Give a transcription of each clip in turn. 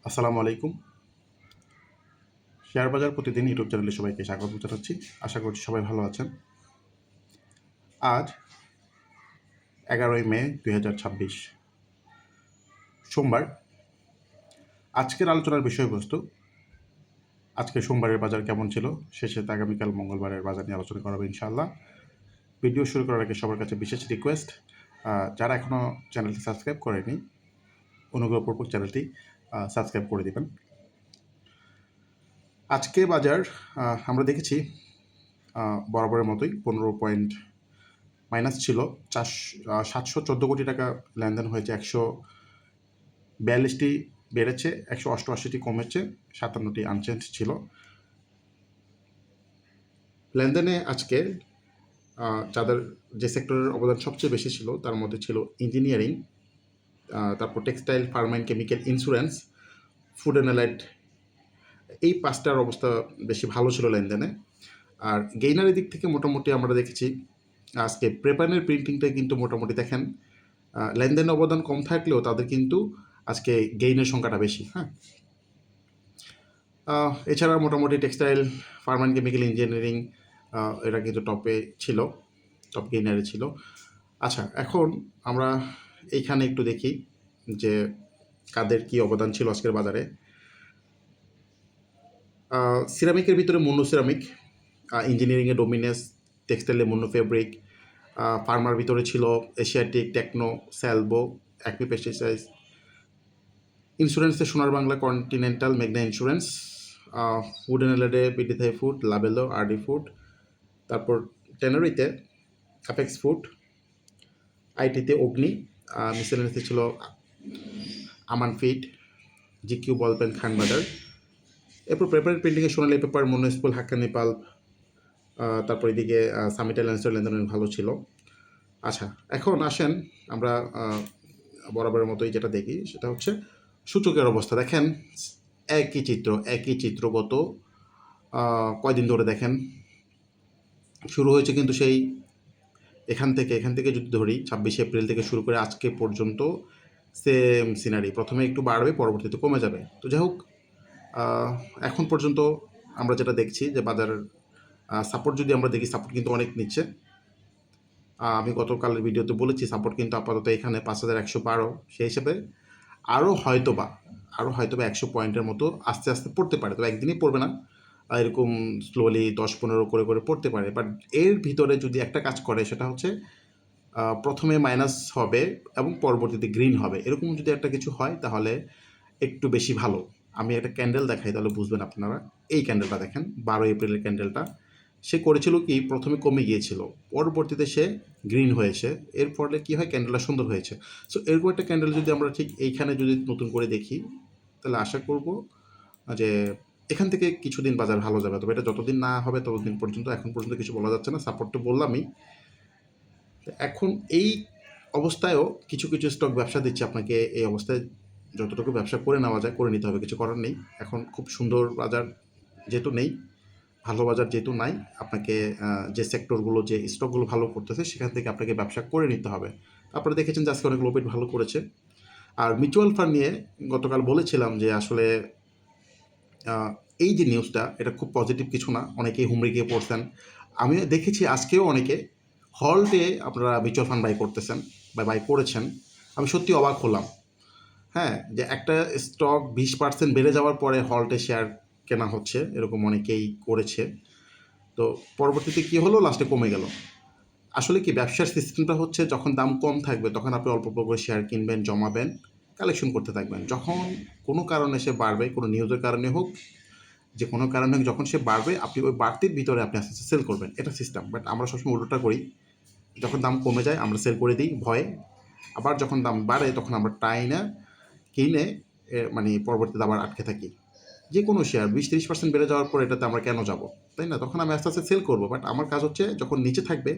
আসসালামু আলাইকুম। শেয়ার বাজার প্রতিদিন ইউটিউব চ্যানেলে সবাইকে স্বাগত জানাচ্ছি। আশা করছি সবাই ভালো আছেন। আজ 11ই মে 2026 সোমবার। আজকের আলোচনার বিষয়বস্তু আজকে সোমবারের বাজার কেমন ছিল, শেষে আগামীকাল মঙ্গলবারের বাজার নিয়ে আলোচনা করা হবে ইনশাআল্লাহ। ভিডিও শুরু করার আগে সবার কাছে বিশেষ রিকোয়েস্ট, যারা এখনও চ্যানেলটি সাবস্ক্রাইব করেনি অনুগ্রহপূর্বক চ্যানেলটি সাবস্ক্রাইব করে দেবেন। আজকে বাজার আমরা দেখেছি বরাবরের মতোই 15 পয়েন্ট মাইনাস ছিল। 714 কোটি টাকা লেনদেন হয়েছে। 142টি বেড়েছে, 188টি কমেছে, 57টি আনচেঞ্জ ছিল লেনদেনে। আজকে যাদের যে সেক্টরের অবদান সবচেয়ে বেশি ছিল তার মধ্যে ছিল ইঞ্জিনিয়ারিং, তারপর textile, Pharma and chemical, insurance, food and allied. এই পাঁচটার অবস্থা বেশি ভালো ছিল লেনদেনে। আর গেইনারের দিক থেকে মোটামুটি আমরা দেখেছি আজকে প্রেপানের প্রিন্টিংটা কিন্তু মোটামুটি দেখেন লেনদেনের অবদান কম থাকলেও তাদের কিন্তু আজকে গেইনের সংখ্যাটা বেশি। হ্যাঁ, এছাড়া মোটামুটি textile, farm and chemical, engineering এরা কিন্তু টপে ছিল, টপ গেইনারে ছিল। আচ্ছা, এখন আমরা এইখানে একটু দেখি যে কাদের কি অবদান ছিল আজকের বাজারে। সিরামিকের ভিতরে মুন্নু সিরামিক, ইঞ্জিনিয়ারিংয়ে ডোমিনেস, টেক্সটাইলে মুন্নু ফেব্রিক, ফার্মার ভিতরে ছিল Asiatic, Techno, Salvo, Acme pesticides, ইন্স্যুরেন্সে সোনার বাংলা, কন্টিনেন্টাল, মেঘনা ইন্স্যুরেন্স, ফুড অ্যান্ড অ্যালাইডে পিডিথাই ফুড, লাবেলো, আরডি ফুড, তারপর টেনারিতে অ্যাপেক্স ফুড, আইটিতে অগ্নি, মিসেলেন্সে ছিল Aman feed, GQ ball pen, খানবাজার। এরপর পেপার প্রিন্টিংয়ে Sonali paper, Monospool, Hakkani pulp, তারপর এদিকে সামিট এলায়েন্সের লেনদেন ভালো ছিল। আচ্ছা, এখন আসেন আমরা বরাবরের মতোই যেটা দেখি সেটা হচ্ছে সূচকের অবস্থা। দেখেন একই চিত্র গত কয়দিন ধরে দেখেন শুরু হয়েছে কিন্তু সেই এখান থেকে যদি ধরি 26 এপ্রিল থেকে শুরু করে আজকে পর্যন্ত সেম সিনারি। প্রথমে একটু বাড়বে, পরবর্তীতে কমে যাবে। তো যাই হোক, এখন পর্যন্ত আমরা যেটা দেখছি যে বাজারের সাপোর্ট যদি আমরা দেখি, সাপোর্ট কিন্তু অনেক নিচ্ছে। আমি গতকালের ভিডিওতে বলেছি সাপোর্ট কিন্তু আপাতত এখানে 5112, সেই হিসেবে আরও হয়তোবা 100 পয়েন্টের মতো আস্তে আস্তে পড়তে পারে। তবে একদিনই পড়বে না, এরকম স্লোলি 10-15 করে পড়তে পারে। বাট এর ভিতরে যদি একটা কাজ করে সেটা হচ্ছে প্রথমে মাইনাস হবে এবং পরবর্তীতে গ্রিন হবে। এরকম যদি একটা কিছু হয় তাহলে একটু বেশি ভালো। আমি একটা ক্যান্ডেল দেখাই তাহলে বুঝবেন আপনারা। এই ক্যান্ডেলটা দেখেন, 12 এপ্রিলের ক্যান্ডেলটা। সে করেছিল কি, প্রথমে কমে গিয়েছিল, পরবর্তীতে সে গ্রিন হয়েছে। এর ফলে কী হয়, ক্যান্ডেলটা সুন্দর হয়েছে। সো এরকম একটা ক্যান্ডেল যদি আমরা ঠিক এইখানে যদি নতুন করে দেখি তাহলে আশা করব যে এখান থেকে কিছুদিন বাজার ভালো যাবে। তবে এটা যতদিন না হবে ততদিন পর্যন্ত, এখন পর্যন্ত কিছু বলা যাচ্ছে না। সাপোর্ট তো বললামই। এখন এই অবস্থায়ও কিছু স্টক ব্যবসা দিচ্ছে আপনাকে। এই অবস্থায় যতটুকু ব্যবসা করে নেওয়া যায় করে নিতে হবে, কিছু করার নেই। এখন খুব সুন্দর বাজার যেহেতু নেই, ভালো বাজার যেহেতু নাই, আপনাকে যে সেক্টরগুলো, যে স্টকগুলো ভালো করতেছে সেখান থেকে আপনাকে ব্যবসা করে নিতে হবে। আপনারা দেখেছেন যে আজকে অনেক লোপেট ভালো করেছে। আর মিউচুয়াল ফান্ড নিয়ে গতকাল বলেছিলাম যে আসলে এই যে নিউজটা, এটা খুব পজিটিভ কিছু না। অনেকেই হুমড়ি গিয়ে পড়ছেন। আমি দেখেছি আজকেও অনেকে হল্টে আপনারা মিউচুয়াল ফান্ড বাই করতেছেন বা বাই করেছেন। আমি সত্যি অবাক হলাম। হ্যাঁ, যে একটা স্টক 20% বেড়ে যাওয়ার পরে হল্টে শেয়ার কেনা হচ্ছে, এরকম অনেকেই করেছে। তো পরবর্তীতে কী হলো, লাস্টে কমে গেল। আসলে কি, ব্যবসার সিস্টেমটা হচ্ছে যখন দাম কম থাকবে তখন আপনি অল্প অল্প করে শেয়ার কিনবেন, জমাবেন, কালেকশন করতে থাকবেন। যখন কোনো কারণে সে বাড়বে, কোনো নিউজের কারণে হোক, যে কোনো কারণে হোক, যখন সে বাড়বে আপনি ওই বাড়তির ভিতরে আপনি আস্তে আস্তে সেল করবেন। এটা সিস্টেম। বাট আমরা সবসময় উল্টোটা করি। যখন দাম কমে যায় আমরা সেল করে দিই ভয়ে, আবার যখন দাম বাড়ে তখন আমরা টাইনা কিনে মানে পরবর্তীতে আবার আটকে থাকি। যে কোনো শেয়ার 20-30% বেড়ে যাওয়ার পর এটাতে আমরা কেন যাব, তাই না? তখন আমি আস্তে আস্তে সেল করবো। বাট আমার কাজ হচ্ছে যখন নিচে থাকবে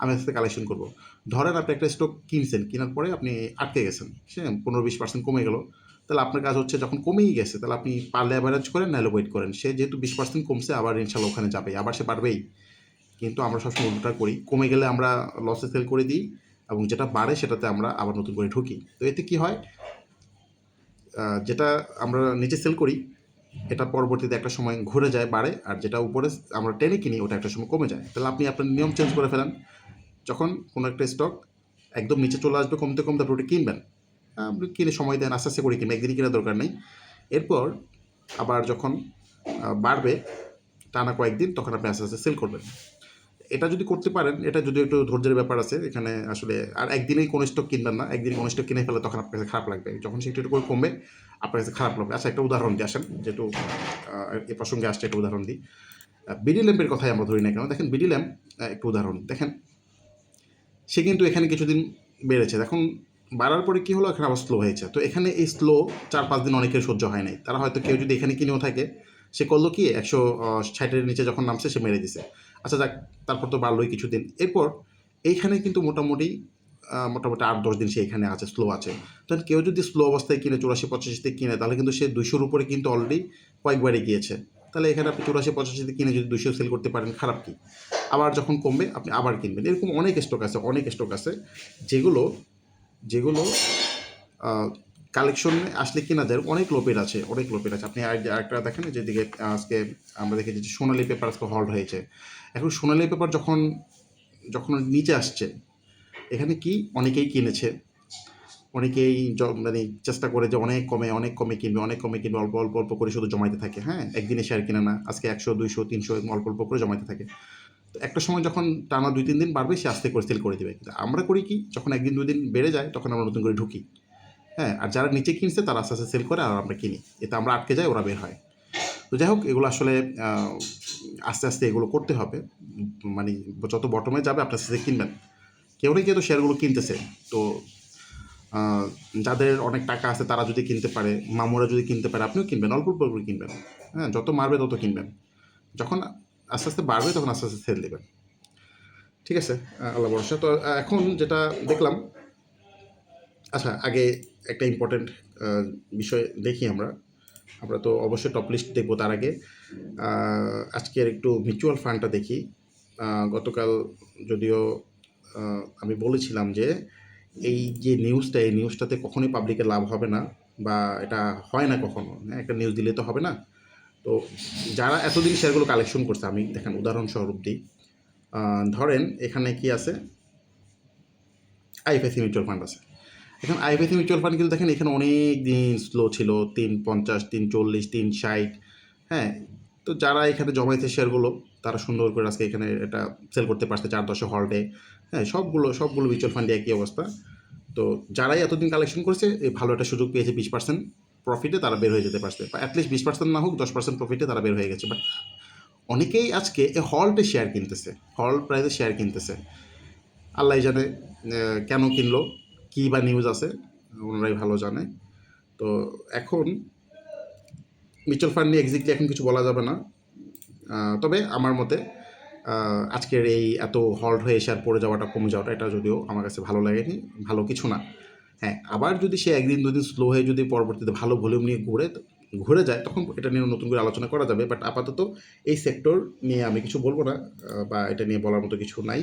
আমি আস্তে আস্তে কালেকশন করবো। ধরেন আপনি একটা স্টক কিনছেন, কেনার পরে আপনি আটকে গেছেন, সে 15-20% কমে গেল। তাহলে আপনার কাজ হচ্ছে যখন কমেই গেছে তাহলে আপনি পারলে অ্যাভারেজ করেন, নাহলে ওয়েট করেন। সে যেহেতু 20% কমছে, আবার ইনশাল্লাহ ওখানে যাবে, আবার সে বাড়বেই। কিন্তু আমরা সবসময় উল্টোটা করি, কমে গেলে আমরা লসে সেল করে দিই এবং যেটা বাড়ে সেটাতে আমরা আবার নতুন করে ঢুকি। তো এতে কী হয়, যেটা আমরা নিচে সেল করি এটা পরবর্তীতে একটা সময় ঘুরে যায় বাড়ে, আর যেটা উপরে আমরা টেনে কিনি ওটা একটা সময় কমে যায়। তাহলে আপনি আপনার নিয়ম চেঞ্জ করে ফেলেন। যখন কোনো একটা স্টক একদম নিচে চলে আসবে কমতে কমতে আপনি ওটা কিনবেন। আপনি কিনে সময় দেন, আস্তে আস্তে করে কিনবেন, একদিনই কেনার দরকার নেই। এরপর আবার যখন বাড়বে টানা কয়েকদিন, তখন আপনি আস্তে আস্তে সেল করবেন। এটা যদি করতে পারেন, এটা যদি একটু ধৈর্যের ব্যাপার আছে এখানে আসলে। আর একদিনেই কোনো স্টক কিনবেন না, একদিন কোনো স্টক কিনে ফেলে তখন আপনার কাছে খারাপ লাগবে। যখন সেটা একটু করে কমবে আপনার কাছে খারাপ লাগবে। আচ্ছা, একটা উদাহরণ দিয়ে আসেন, যেহেতু এ প্রসঙ্গে আসছে, একটা উদাহরণ দিই। বিডি ল্যাম্পের কথাই আমরা ধরি না কেন, দেখেন বিডি ল্যাম্প একটা উদাহরণ দেখেন, সে কিন্তু এখানে কিছুদিন বেড়েছে, এখন বাড়ার পরে কী হলো, এখানে আবার স্লো হয়েছে। তো এখানে এই স্লো 4-5 দিন অনেকের সহ্য হয় নাই, তারা হয়তো কেউ যদি এখানে কিনেও থাকে, সে করলো কি 160-এর নিচে যখন নামছে সে মেরে দিছে। আচ্ছা যাক, তারপর তো বাড়লোই কিছুদিন। এরপর এইখানে কিন্তু মোটামুটি 8-10 দিন সে এখানে আছে, স্লো আছে। তখন কেউ যদি স্লো অবস্থায় কিনে 84-85 কিনে, তাহলে কিন্তু সে 200-র উপরে কিন্তু অলরেডি কয়েকবারই গিয়েছে। তাহলে এখানে আপনি 84-85 কিনে যদি 200 সেল করতে পারেন, খারাপ কি? আবার যখন কমবে আপনি আবার কিনবেন। এরকম অনেক স্টক আছে, অনেক স্টক আছে যেগুলো যেগুলো কালেকশনে আসলে কেনা যায়। অনেক লোপের আছে, অনেক লোপের আছে। আপনি আরেকটা দেখেন, যেদিকে আজকে আমরা দেখেছি যে সোনালী পেপার আজকে হল্ড হয়েছে। এখন সোনালী পেপার যখন যখন নিচে আসছে, এখানে কি অনেকেই কিনেছে, অনেকেই মানে চেষ্টা করে যে অনেক কমে কিনবে, অনেক কমে কিনবে, অল্প অল্প অল্প করে শুধু জমাইতে থাকে। হ্যাঁ, একদিনে শেয়ার কিনে না, আজকে 100, 200, 300 অল্প অল্প করে জমাইতে থাকে। তো একটা সময় যখন টানা 2-3 দিন বাড়বে, সে আস্তে করে সেল করে দেবে। কিন্তু আমরা করি কি, যখন 1 দিন 2 দিন বেড়ে যায় তখন আমরা নতুন করে ঢুকি। হ্যাঁ, আর যারা নিচে কিনছে তারা আস্তে আস্তে সেল করে, আর আমরা কিনি। এতে আমরা আটকে যাই, ওরা বের হয়। তো যাই হোক, এগুলো আসলে আস্তে আস্তে এগুলো করতে হবে। মানে যত বটমে যাবে আপনি আস্তে আস্তে কিনবেন। কেউ না কেউ তো শেয়ারগুলো কিনতেছে। তো যাদের অনেক টাকা আছে তারা যদি কিনতে পারে, মামুরা যদি কিনতে পারে, আপনিও কিনবেন, অল্প অল্প করে কিনবেন। হ্যাঁ, যত মারবে তত কিনবেন। যখন আস্তে আস্তে বাড়বে তখন আস্তে আস্তে সেল দেবেন। ঠিক আছে, আল্লাহ ভরসা। তো এখন যেটা দেখলাম, আচ্ছা আগে একটা ইম্পর্টেন্ট বিষয় দেখি আমরা। আমরা তো অবশ্যই টপ লিস্ট দেখবো, তার আগে আজকের একটু মিউচুয়াল ফান্ডটা দেখি। গতকাল যদিও আমি বলেছিলাম যে এই যে নিউজটা, এই নিউজটাতে কখনোই পাবলিকের লাভ হবে না, বা এটা হয় না কখনো। হ্যাঁ, একটা নিউজ দিলে তো হবে না। তো যারা এতদিন শেয়ারগুলো কালেকশন করছে, আমি দেখেন উদাহরণস্বরূপ দিই। ধরেন এখানে কি আছে, আইএফআইসি মিউচুয়াল ফান্ড আছে। এখন আইএফআইসি মিউচুয়াল ফান্ড কিন্তু দেখেন এখানে অনেক দিন স্লো ছিল, 350, 340, 360। হ্যাঁ, তো যারা এখানে জমাইছে শেয়ারগুলো, তারা সুন্দর করে আজকে এখানে এটা সেল করতে পারছে 4-10 হল্ডে। হ্যাঁ, সবগুলো মিউচুয়াল ফান্ডে একই অবস্থা। তো যারাই এতদিন কালেকশন করেছে, এই ভালো একটা সুযোগ পেয়েছে, 20% প্রফিটে তারা বের হয়ে যেতে পারছে, বা অ্যাটলিস্ট 20% না হোক 10% প্রফিটে তারা বের হয়ে গেছে। বাট অনেকেই আজকে এই হল্টে শেয়ার কিনতেছে, হল্ট প্রাইসে শেয়ার কিনতেছে। আল্লাহ জানে কেন কিনলো, কী বা নিউজ আছে, ওনারাই ভালো জানে। তো এখন মিউচুয়াল ফান্ড নিয়ে এক্স্যাক্টলি এখন কিছু বলা যাবে না। তবে আমার মতে আজকের এই এত হল্ট হয়ে এসে আর পড়ে যাওয়াটা, কমে যাওয়াটা, এটা যদিও আমার কাছে ভালো লাগেনি, ভালো কিছু না। হ্যাঁ, আবার যদি সে 1-2 দিন স্লো হয়ে যদি পরবর্তীতে ভালো ভলিউম নিয়ে ঘুরে যায়, তখন এটা নিয়ে নতুন করে আলোচনা করা যাবে। বাট আপাতত এই সেক্টর নিয়ে আমি কিছু বলবো না, বা এটা নিয়ে বলার মতো কিছু নাই।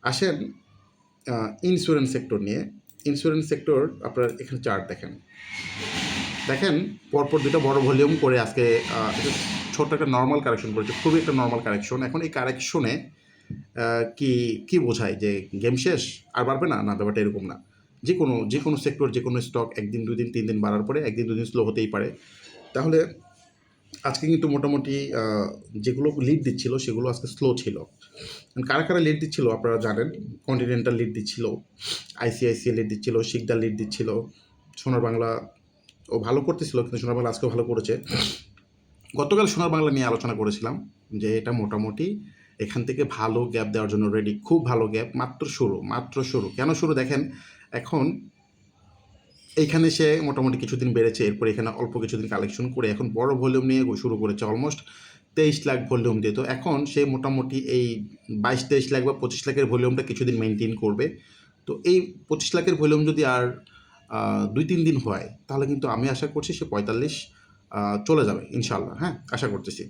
আসেন ইন্স্যুরেন্স সেক্টর নিয়ে। ইন্স্যুরেন্স সেক্টর, আপনার এখানে চার্ট দেখেন পরপর দুটো বড় ভলিউম করে আজকে ছোট্ট একটা নর্মাল কারেকশন করেছে, খুবই একটা নর্মাল কারেকশন। এখন এই কারেকশনে কি বোঝায় যে গেম শেষ, আর বাড়বে না? না, ব্যাপারটা এরকম না। যে কোনো সেক্টর, যে কোনো স্টক 1 দিন 2 দিন 3 দিন বাড়ার পরে 1 দিন 2 দিন স্লো হতেই পারে। তাহলে আজকে কিন্তু মোটামুটি যেগুলো লিড দিচ্ছিল সেগুলো আজকে স্লো ছিল। কারা কারা লিড দিচ্ছিল আপনারা জানেন। কন্টিনেন্টাল লিড দিচ্ছিল, আইসিআইসিআই লিড দিচ্ছিল, শিকদার লিড দিচ্ছিল, সোনার বাংলা ও ভালো করতেছিল, কিন্তু সোনার বাংলা আজকেও ভালো করেছে। গতকাল সোনার বাংলা নিয়ে আলোচনা করেছিলাম যে এটা মোটামুটি এখান থেকে ভালো গ্যাপ দেওয়ার জন্য রেডি, খুব ভালো গ্যাপ, মাত্র শুরু। কেন শুরু দেখেন, এখন এইখানে সে মোটামুটি কিছুদিন বেড়েছে, এরপর এখানে অল্প কিছুদিন কালেকশন করে এখন বড় ভলিউম নিয়ে শুরু করেছে, অলমোস্ট 23 লাখ ভলিউম দিয়ে। তো এখন সে মোটামুটি এই 22-23 লাখ বা 25 লাখের ভলিউমটা কিছুদিন মেনটেন করবে। তো এই 25 লাখের ভলিউম যদি আর 2-3 দিন হয়, তাহলে কিন্তু আমি আশা করছি সে 45 চলে যাবে ইনশাল্লাহ। হ্যাঁ, আশা করতেছি।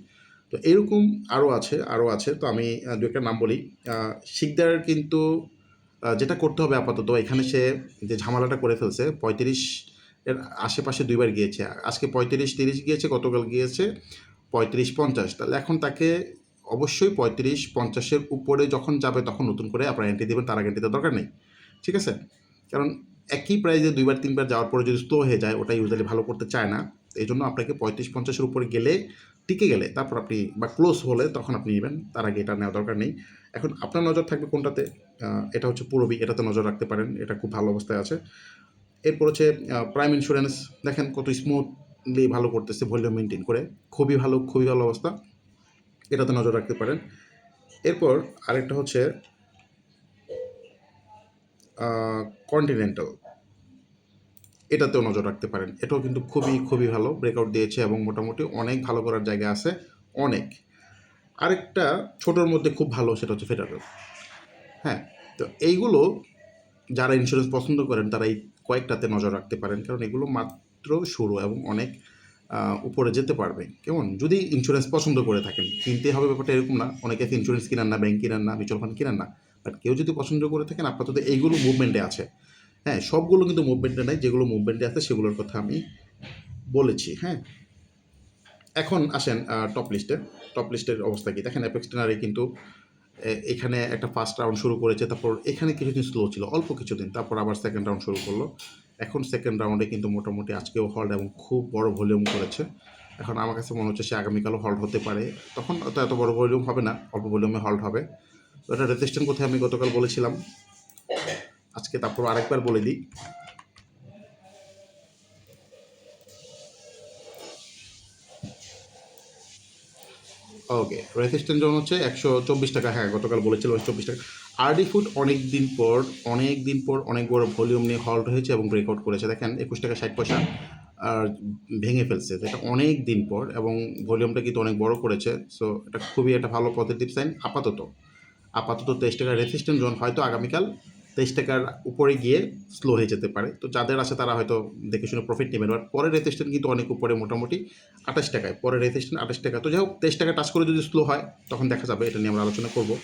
তো এরকম আরও আছে। তো আমি দু একটা নাম বলি। শিকদার কিন্তু যেটা করতে হবে আপাতত, এখানে সে যে ঝামেলাটা করে ফেলছে, 35 এর আশেপাশে দুইবার গিয়েছে, আজকে 35-30 গিয়েছে, গতকাল গিয়েছে 35-50। তাহলে এখন তাকে অবশ্যই 35-50-এর উপরে যখন যাবে তখন নতুন করে আপনার এন্ট্রি দেবেন, তার আগে এন্ট্রি দেওয়ার দরকার নেই, ঠিক আছে? কারণ একই প্রাইজে দুইবার তিনবার যাওয়ার পরে যদি স্লো হয়ে যায়, ওটা ইউজুয়ালি ভালো করতে চায় না। এই জন্য আপনাকে 35-50-এর উপরে গেলে, টিকে গেলে তারপর আপনি, বা ক্লোজ হলে তখন আপনি নেবেন, তার আগে এটা নেওয়া দরকার নেই। এখন আপনার নজর থাকবে কোনটাতে? এটা হচ্ছে পূরবী, এটাতে নজর রাখতে পারেন, এটা খুব ভালো অবস্থায় আছে। এরপর হচ্ছে প্রাইম ইন্স্যুরেন্স, দেখেন কত স্মুথলি ভালো করতেছে, ভলিউম মেনটেন করে, খুবই ভালো, খুবই ভালো অবস্থা, এটাতে নজর রাখতে পারেন। এরপর আরেকটা হচ্ছে কন্টিনেন্টাল, এটাতেও নজর রাখতে পারেন, এটাও কিন্তু খুবই খুবই ভালো ব্রেকআউট দিয়েছে এবং মোটামুটি অনেক ভালো করার জায়গা আছে, অনেক। আরেকটা ছোটোর মধ্যে খুব ভালো, সেটা হচ্ছে ফেডারেল। হ্যাঁ, তো এইগুলো যারা ইন্স্যুরেন্স পছন্দ করেন তারা এই কয়েকটাতে নজর রাখতে পারেন, কারণ এগুলো মাত্র শুরু এবং অনেক উপরে যেতে পারবে। কেমন? যদি ইন্স্যুরেন্স পছন্দ করে থাকেন, কিনতে হবে ব্যাপারটা এরকম না, অনেকে ইন্স্যুরেন্স কিনেন না, ব্যাংক কিনেন না, মিউচুয়াল ফান্ড কিনেন না, বাট কেউ যদি পছন্দ করে থাকেন, আপাতত এইগুলো মুভমেন্টে আছে। হ্যাঁ, সবগুলো কিন্তু মুভমেন্টে নাই, যেগুলো মুভমেন্টে আছে সেগুলোর কথা আমি বলেছি। হ্যাঁ, এখন আসেন টপ লিস্টের অবস্থা কি দেখেন। অ্যাপেক্স টেনারি কিন্তু এখানে একটা ফার্স্ট রাউন্ড শুরু করেছে, তারপর এখানে কিছুদিন স্লো ছিল, অল্প কিছুদিন, তারপর আবার সেকেন্ড রাউন্ড শুরু করলো। এখন সেকেন্ড রাউন্ডে কিন্তু মোটামুটি আজকেও হল্ড এবং খুব বড় ভলিউম করেছে। এখন আমার কাছে মনে হচ্ছে সে আগামীকালও হল্ড হতে পারে, তখন তো এত বড় ভলিউম হবে না, অল্প ভলিউমে হল্ড হবে। তো এটা রেজিস্ট্যান্ট কোথায় আমি গতকাল বলেছিলাম, আজকে তারপর আরেকবার বলে দিই। ওকে, রেজিস্ট্যান্ট জোন হচ্ছে 124 টাকা। হ্যাঁ, গতকাল বলেছিল 124 টাকা। আরডি ফুড অনেক দিন পর অনেক বড় ভলিউম নিয়ে হল্ড হয়েছে এবং ব্রেকআউট করেছে, দেখেন 21 টাকা 60 পয়সা আর ভেঙে ফেলছে, এটা অনেক দিন পর, এবং ভলিউমটা কিন্তু অনেক বড় করেছে। সো এটা খুবই একটা ভালো পজিটিভ সাইন। আপাতত 23 টাকার রেজিস্ট্যান্ট জোন, হয়তো আগামীকাল 23 টাকার উপরে গিয়ে স্লো হয়ে যেতে পারে। তো যাদের আছে তারা হয়তো দেখে শুনে প্রফিট নেবেন। বাট পরের রেজিস্ট্যান্ট কিন্তু অনেক উপরে, মোটামুটি 28 টাকায়, পরের রেজিস্ট্যান্ট 28 টাকা। তো যাই হোক, 23 টাকা টাচ করে যদি স্লো হয় তখন দেখা যাবে, এটা নিয়ে আমরা আলোচনা করবো।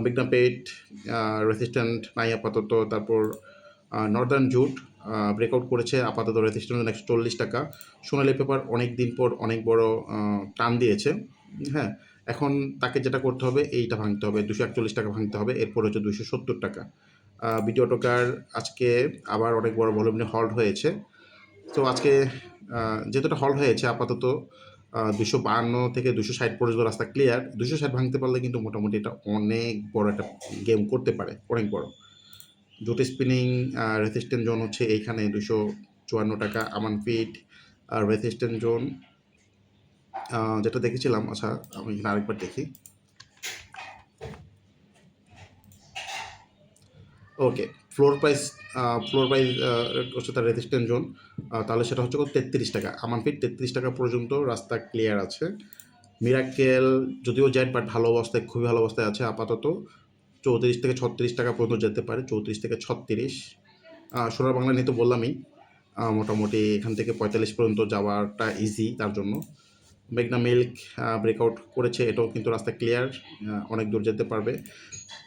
বিগনাম পেট রেজিস্ট্যান্ট নাই আপাতত। তারপর নর্দার্ন জুট ব্রেকআউট করেছে, আপাতত রেজিস্ট্যান্ট 140 টাকা। সোনালী পেপার অনেক দিন পর অনেক বড় টান দিয়েছে। হ্যাঁ, এখন তাকে যেটা করতে হবে, এইটা ভাঙতে হবে, 241 টাকা ভাঙতে হবে, এরপর হচ্ছে 270 টাকা। বিটি অটোকার আজকে আবার অনেক বড় ভলিউম নিয়ে হল্ড হয়েছে। তো আজকে যেহেতু হল্ড হয়েছে, আপাতত 252 থেকে 260 পর্যন্ত রাস্তা ক্লিয়ার। 260 ভাঙতে পারলে কিন্তু মোটামুটি এটা অনেক বড় একটা গেম করতে পারে, অনেক বড়। জুট স্পিনিং রেজিস্ট্যান্ট জোন হচ্ছে এইখানে 254 টাকা। আমান ফিট রেজিস্ট্যান্ট জোন যেটা দেখেছিলাম, আচ্ছা আমি এখানে আরেকবার দেখি। ওকে, ফ্লোর প্রাইস হচ্ছে তার রেজিস্ট্যান্ট জোন, তাহলে সেটা হচ্ছে 33 টাকা। আমান ফিট 33 টাকা পর্যন্ত রাস্তা ক্লিয়ার আছে। মিরাকেল যদিও জেট, বাট ভালো অবস্থায়, খুবই ভালো অবস্থায় আছে আপাতত। 34 থেকে 36 টাকা পর্যন্ত যেতে পারে, 34 থেকে 36। সোনার বাংলা নিয়ে তো বললামই, মোটামুটি এখান থেকে 45 পর্যন্ত যাওয়াটা ইজি তার জন্য। মেঘনা মিল্ক ব্রেকআউট করেছে, এটাও কিন্তু রাস্তা ক্লিয়ার, অনেক দূর যেতে পারবে।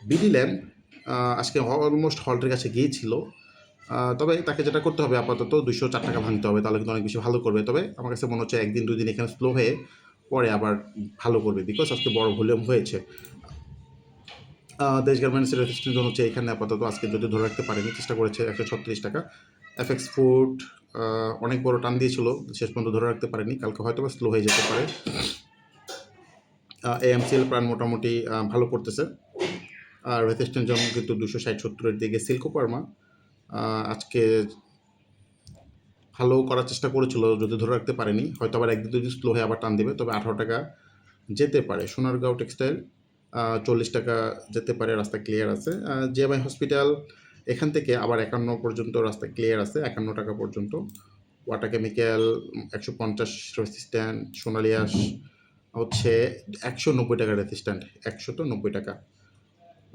বিডি ল্যাম্প আজকে অলমোস্ট হল্টের কাছে গিয়েছিল, তবে তাকে যেটা করতে হবে, আপাতত 204 টাকা ভাঙতে হবে, তাহলে কিন্তু অনেক বেশি ভালো করবে। তবে আমার কাছে মনে হচ্ছে একদিন দুই দিন এখানে স্লো হয়ে পরে আবার ভালো করবে, বিকজ আজকে বড় ভলিউম হয়েছে। দেশ গার্মেন্টসের রেজিস্ট্যান্ট জোন হচ্ছে এখানে, আপাতত আজকে যদি ধরে রাখতে পারেনি, চেষ্টা করেছে 136 টাকা। এফএক্স ফুড অনেক বড় টান দিয়েছিল, শেষ পর্যন্ত ধরে রাখতে পারেনি, কালকে হয়তো বা স্লো হয়ে যেতে পারে। এএমসিএল প্রাণ মোটামুটি ভালো করতেছে, আর রেজিস্ট্যান্ট জোন কিন্তু 260-70-এর দিকে। সিল্কো পার্মা আজকে ভালো করার চেষ্টা করেছিল, যদি ধরে রাখতে পারেনি, হয়তো আবার একদিন দুদিন স্লো হয়ে আবার টান দেবে, তবে 18 টাকা যেতে পারে। সোনারগাঁও টেক্সটাইল 40 টাকা যেতে পারে, রাস্তা ক্লিয়ার আছে। জিএমআই হসপিটাল এখান থেকে আবার 51 পর্যন্ত রাস্তা ক্লিয়ার আছে, 51 টাকা পর্যন্ত। Water chemical 150 resistant. সোনালিয়াস হচ্ছে 190 টাকা রেজিস্ট্যান্ট, 190 টাকা।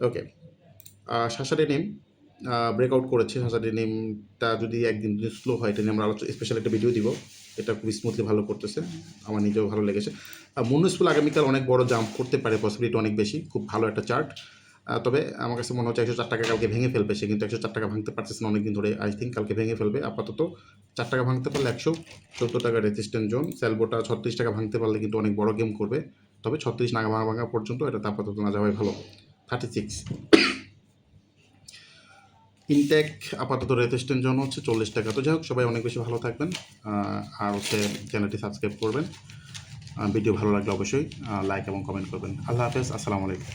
ওকে, শাসারি নেম ব্রেকআউট করেছে। শাসারি নেমটা যদি একদিন যদি স্লো হয়, এটা নিয়ে আমরা স্পেশাল একটা ভিডিও দিব, এটা খুব স্মুথলি ভালো করতেছে, আমার নিজেও ভালো লেগেছে। মুনস্পুল আগামীকাল অনেক বড় জাম্প করতে পারে, পসিবিলিটি অনেক বেশি, খুব ভালো একটা চার্ট। তবে আমার কাছে মনে হচ্ছে 104 টাকা কালকে ভেঙে ফেলবে। সে কিন্তু 104 টাকা ভাঙতে পারতেছে না অনেকদিন ধরে। আই থিঙ্ক কালকে ভেঙে ফেলবে। আপাতত 4 টাকা ভাঙতে পারলে 170 টাকা রেজিস্ট্যান্স জোন। সেলবোটা 36 টাকা ভাঙতে পারলে কিন্তু অনেক বড় গেম করবে। তবে 36 না ভাঙা পর্যন্ত এটা আপাতত না যাওয়াই ভালো। 36 ইনটেক আপাতত রেজিস্ট্যান্স জোন হচ্ছে 40 টাকা। তো যাই হোক, সবাই অনেক বেশি ভালো থাকবেন। আর হচ্ছে চ্যানেলটি সাবস্ক্রাইব করবেন। ভিডিও ভালো লাগলে অবশ্যই লাইক এবং কমেন্ট করবেন। আল্লাহ হাফেজ, আসসালামু আলাইকুম।